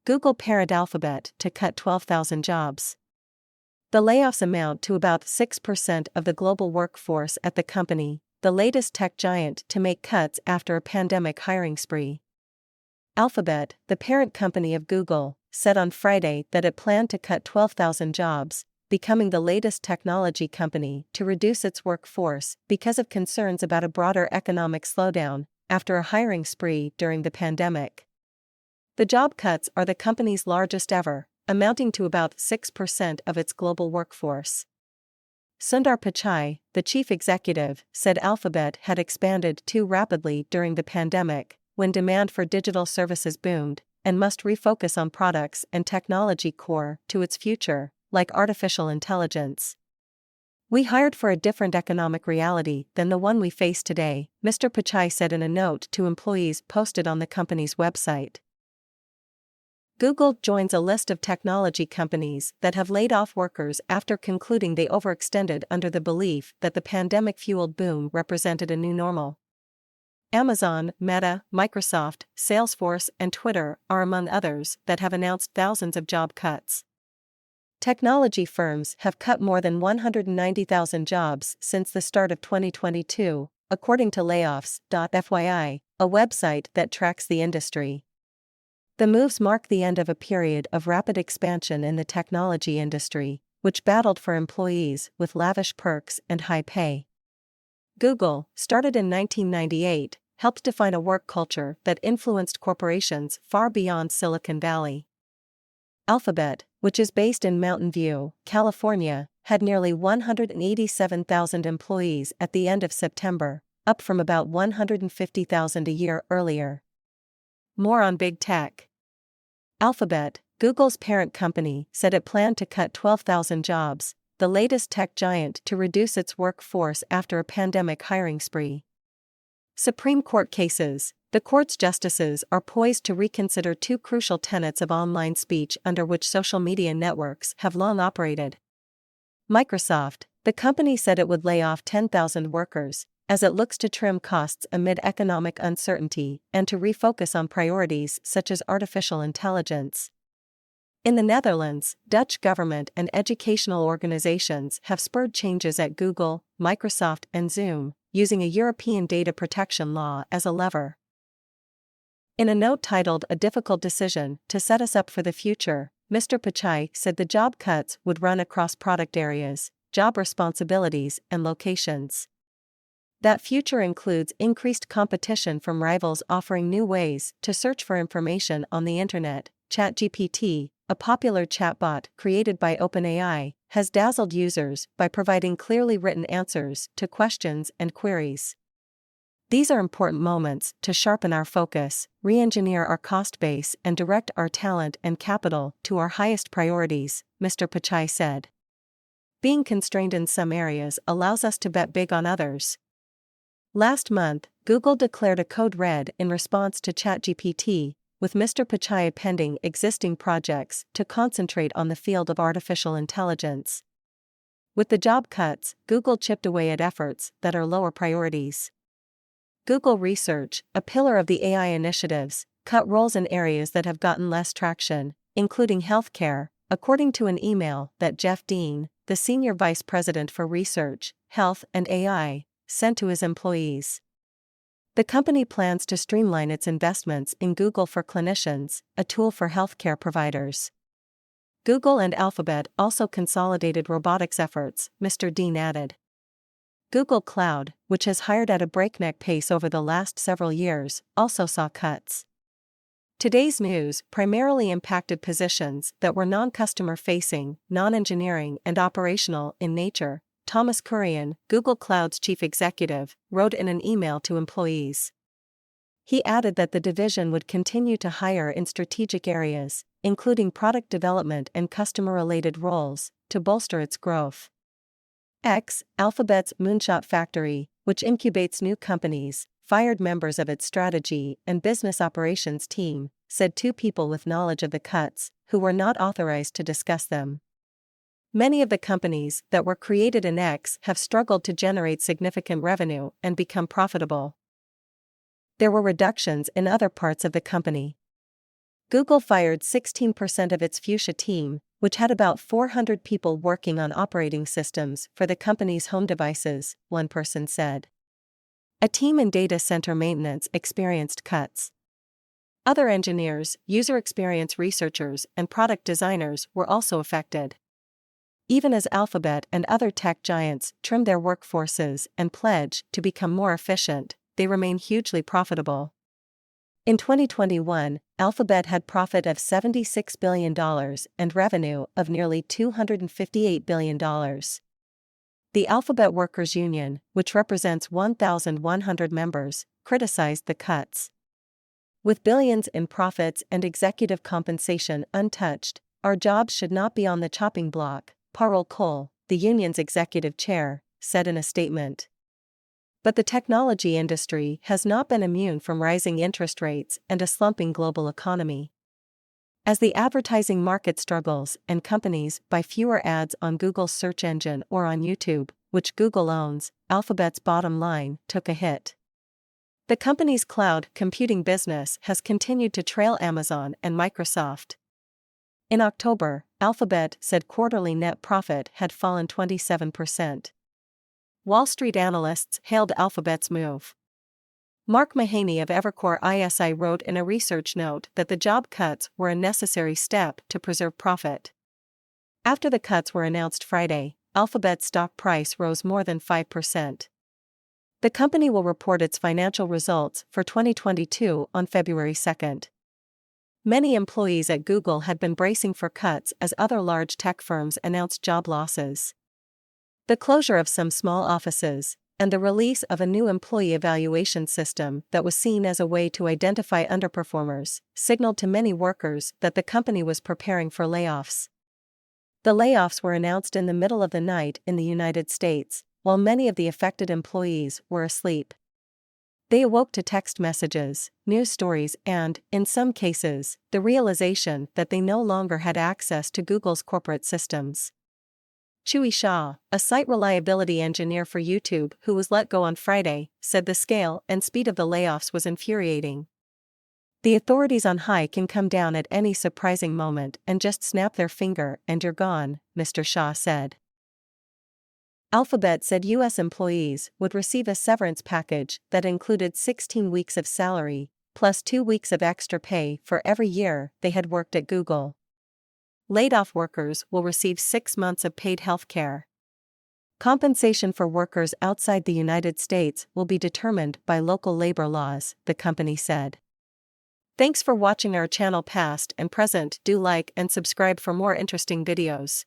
Google parent Alphabet to cut 12,000 jobs. The layoffs amount to about 6% of the global workforce at the company, the latest tech giant to make cuts after a pandemic hiring spree. Alphabet, the parent company of Google, said on Friday that it planned to cut 12,000 jobs, becoming the latest technology company to reduce its workforce because of concerns about a broader economic slowdown after a hiring spree during the pandemic. The job cuts are the company's largest ever, amounting to about 6% of its global workforce. Sundar Pichai, the chief executive, said Alphabet had expanded too rapidly during the pandemic, when demand for digital services boomed, and must refocus on products and technology core to its future, like artificial intelligence. "We hired for a different economic reality than the one we face today," Mr. Pichai said in a note to employees posted on the company's website. Google joins a list of technology companies that have laid off workers after concluding they overextended under the belief that the pandemic-fueled boom represented a new normal. Amazon, Meta, Microsoft, Salesforce, and Twitter are among others that have announced thousands of job cuts. Technology firms have cut more than 190,000 jobs since the start of 2022, according to layoffs.fyi, a website that tracks the industry. The moves mark the end of a period of rapid expansion in the technology industry, which battled for employees with lavish perks and high pay. Google, started in 1998, helped define a work culture that influenced corporations far beyond Silicon Valley. Alphabet, which is based in Mountain View, California, had nearly 187,000 employees at the end of September, up from about 150,000 a year earlier. More on Big Tech. Alphabet, Google's parent company, said it planned to cut 12,000 jobs, the latest tech giant to reduce its workforce after a pandemic hiring spree. Supreme Court cases. The court's justices are poised to reconsider two crucial tenets of online speech under which social media networks have long operated. Microsoft, the company said it would lay off 10,000 workers, as it looks to trim costs amid economic uncertainty and to refocus on priorities such as artificial intelligence. In the Netherlands, Dutch government and educational organizations have spurred changes at Google, Microsoft, and Zoom, using a European data protection law as a lever. In a note titled "A Difficult Decision to Set Us Up for the Future," Mr. Pichai said the job cuts would run across product areas, job responsibilities, and locations. That future includes increased competition from rivals offering new ways to search for information on the internet. ChatGPT, a popular chatbot created by OpenAI, has dazzled users by providing clearly written answers to questions and queries. "These are important moments to sharpen our focus, re-engineer our cost base, and direct our talent and capital to our highest priorities," Mr. Pichai said. "Being constrained in some areas allows us to bet big on others." Last month, Google declared a code red in response to ChatGPT, with Mr. Pichai appending existing projects to concentrate on the field of artificial intelligence. With the job cuts, Google chipped away at efforts that are lower priorities. Google Research, a pillar of the AI initiatives, cut roles in areas that have gotten less traction, including healthcare, according to an email that Jeff Dean, the senior vice president for research, health, and AI, sent to his employees. The company plans to streamline its investments in Google for Clinicians, a tool for healthcare providers. Google and Alphabet also consolidated robotics efforts, Mr. Dean added. Google Cloud, which has hired at a breakneck pace over the last several years, also saw cuts. Today's news primarily impacted positions that were non-customer facing, non-engineering, and operational in nature, Thomas Kurian, Google Cloud's chief executive, wrote in an email to employees. He added that the division would continue to hire in strategic areas, including product development and customer-related roles, to bolster its growth. Alphabet's Moonshot Factory, which incubates new companies, fired members of its strategy and business operations team, said two people with knowledge of the cuts, who were not authorized to discuss them. Many of the companies that were created in X have struggled to generate significant revenue and become profitable. There were reductions in other parts of the company. Google fired 16% of its Fuchsia team, which had about 400 people working on operating systems for the company's home devices, one person said. A team in data center maintenance experienced cuts. Other engineers, user experience researchers, and product designers were also affected. Even as Alphabet and other tech giants trim their workforces and pledge to become more efficient, they remain hugely profitable. In 2021, Alphabet had profit of $76 billion and revenue of nearly $258 billion. The Alphabet Workers Union, which represents 1,100 members, criticized the cuts. With billions in profits and executive compensation untouched, our jobs should not be on the chopping block, Parul Cole, the union's executive chair, said in a statement. But the technology industry has not been immune from rising interest rates and a slumping global economy. As the advertising market struggles and companies buy fewer ads on Google's search engine or on YouTube, which Google owns, Alphabet's bottom line took a hit. The company's cloud computing business has continued to trail Amazon and Microsoft. In October, Alphabet said quarterly net profit had fallen 27%. Wall Street analysts hailed Alphabet's move. Mark Mahaney of Evercore ISI wrote in a research note that the job cuts were a necessary step to preserve profit. After the cuts were announced Friday, Alphabet's stock price rose more than 5%. The company will report its financial results for 2022 on February 2. Many employees at Google had been bracing for cuts as other large tech firms announced job losses. The closure of some small offices, and the release of a new employee evaluation system that was seen as a way to identify underperformers, signaled to many workers that the company was preparing for layoffs. The layoffs were announced in the middle of the night in the United States, while many of the affected employees were asleep. They awoke to text messages, news stories and, in some cases, the realization that they no longer had access to Google's corporate systems. Chewy Shaw, a site reliability engineer for YouTube who was let go on Friday, said the scale and speed of the layoffs was infuriating. The authorities on high can come down at any surprising moment and just snap their finger and you're gone, Mr. Shaw said. Alphabet said U.S. employees would receive a severance package that included 16 weeks of salary, plus 2 weeks of extra pay for every year they had worked at Google. Laid-off workers will receive 6 months of paid health care. Compensation for workers outside the United States will be determined by local labor laws, the company said. Thanks for watching our channel past and present. Do like and subscribe for more interesting videos.